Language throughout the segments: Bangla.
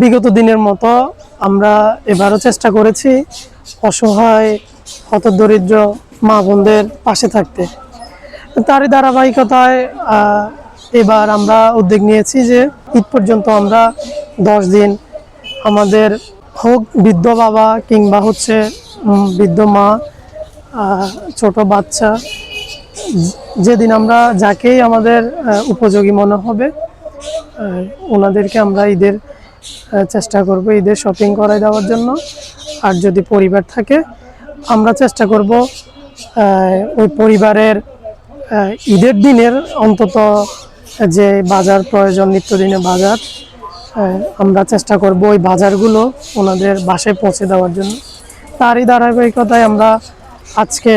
বিগত দিনের মতো আমরা এবারও চেষ্টা করেছি অসহায় হতদরিদ্র মা বোনদের পাশে থাকতে। তারই ধারাবাহিকতায় এবার আমরা উদ্যোগ নিয়েছি যে ঈদ পর্যন্ত আমরা 10 দিন আমাদের হোক বৃদ্ধ বাবা কিংবা হচ্ছে বৃদ্ধ মা, ছোট বাচ্চা, যেদিন আমরা যাকেই আমাদের উপযোগী মনে হবে ওনাদেরকে আমরা ঈদের চেষ্টা করব ঈদের শপিং করাই দেওয়ার জন্য। আর যদি পরিবার থাকে আমরা চেষ্টা করব ওই পরিবারের ঈদের দিনের অন্তত যে বাজার প্রয়োজন, নিত্যদিনের বাজার, আমরা চেষ্টা করব ওই বাজারগুলো ওনাদের বাসায় পৌঁছে দেওয়ার জন্য। তারই ধারাবাহিকতায় আমরা আজকে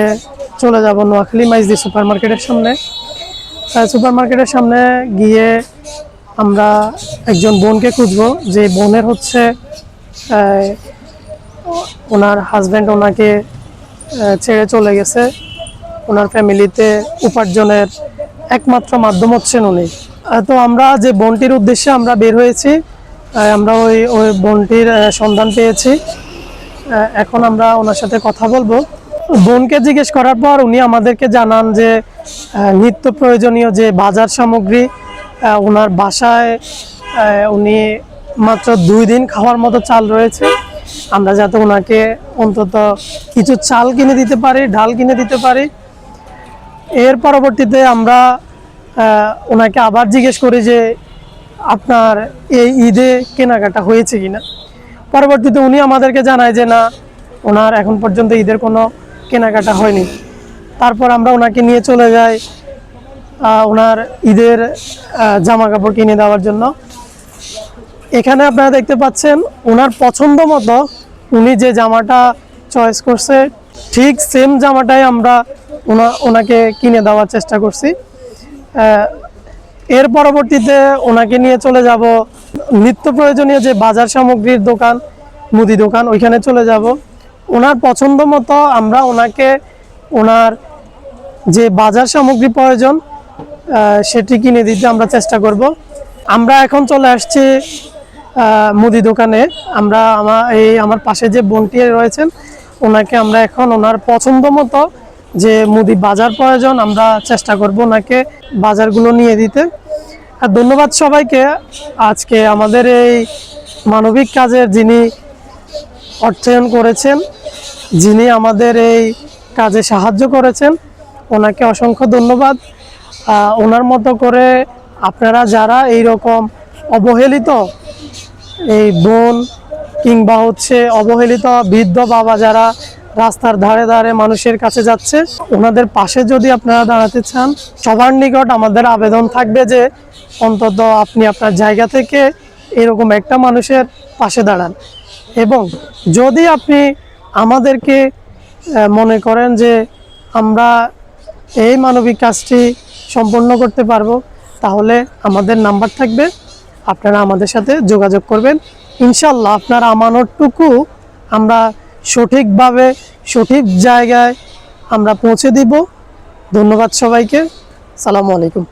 চলে যাব নোয়াখালী মাইজদি সুপার মার্কেটের সামনে। সুপার মার্কেটের সামনে গিয়ে আমরা একজন বোনকে খুঁজবো, যে বোনের হচ্ছে ওনার হাজব্যান্ড ওনাকে ছেড়ে চলে গেছে। ওনার ফ্যামিলিতে উপার্জনের একমাত্র মাধ্যম হচ্ছেন উনি। তো আমরা যে বোনটির উদ্দেশ্যে আমরা বের হয়েছি, আমরা ওই বোনটির সন্ধান পেয়েছি। এখন আমরা ওনার সাথে কথা বলবো। বোনকে জিজ্ঞেস করার পর উনি আমাদেরকে জানান যে নিত্য প্রয়োজনীয় যে বাজার সামগ্রী ওনার বাসায় উনি মাত্র 2 দিন খাওয়ার মতো চাল রয়েছে। আমরা যাতে ওনাকে অন্তত কিছু চাল কিনে দিতে পারি, ডাল কিনে দিতে পারি। এর পরবর্তীতে আমরা ওনাকে আবার জিজ্ঞেস করি যে আপনার এই ঈদে কেনাকাটা হয়েছে কিনা। পরবর্তীতে উনি আমাদেরকে জানায় যে না, ওনার এখন পর্যন্ত ঈদের কোনো কেনাকাটা হয়নি। তারপর আমরা ওনাকে নিয়ে চলে যাই ওনার ঈদের জামা কাপড় কিনে দেওয়ার জন্য। এখানে আপনারা দেখতে পাচ্ছেন ওনার পছন্দ মতো উনি যে জামাটা চয়েস করছে ঠিক সেম জামাটাই আমরা ওনাকে কিনে দেওয়ার চেষ্টা করছি। এর পরবর্তীতে ওনাকে নিয়ে চলে যাব নিত্য প্রয়োজনীয় যে বাজার সামগ্রীর দোকান, মুদি দোকান, ওইখানে চলে যাব। ওনার পছন্দ মতো আমরা ওনাকে ওনার যে বাজার সামগ্রী প্রয়োজন সেটি কিনে দিতে আমরা চেষ্টা করব। আমরা এখন চলে আসছি মুদি দোকানে। আমরা আমার পাশে যে বোনটি রয়েছেন ওনাকে আমরা এখন ওনার পছন্দ মতো যে মুদি বাজার প্রয়োজন আমরা চেষ্টা করব ওনাকে বাজারগুলো নিয়ে দিতে। আর ধন্যবাদ সবাইকে আজকে আমাদের এই মানবিক কাজের যিনি অর্থায়ন করেছেন, যিনি আমাদের এই কাজে সাহায্য করেছেন, ওনাকে অসংখ্য ধন্যবাদ। ওনার মতো করে আপনারা যারা এই রকম অবহেলিত এই বোন কিংবা হচ্ছে অবহেলিত বৃদ্ধ বাবা যারা রাস্তার ধারে ধারে মানুষের কাছে যাচ্ছে, ওনাদের পাশে যদি আপনারা দাঁড়াতে চান, সবার নিকট আমাদের আবেদন থাকবে যে অন্তত আপনি আপনার জায়গা থেকে এরকম একটা মানুষের পাশে দাঁড়ান। এবং যদি আপনি আমাদেরকে মনে করেন যে আমরা এই মানবিক কাজটি সম্পন্ন করতে পারবো, তাহলে আমাদের নাম্বার থাকবে, আপনারা আমাদের সাথে যোগাযোগ করবেন। ইনশাল্লাহ আপনার আমানতটুকু আমরা সঠিকভাবে সঠিক জায়গায় আমরা পৌঁছে দিব। ধন্যবাদ সবাইকে। আসসালামু আলাইকুম।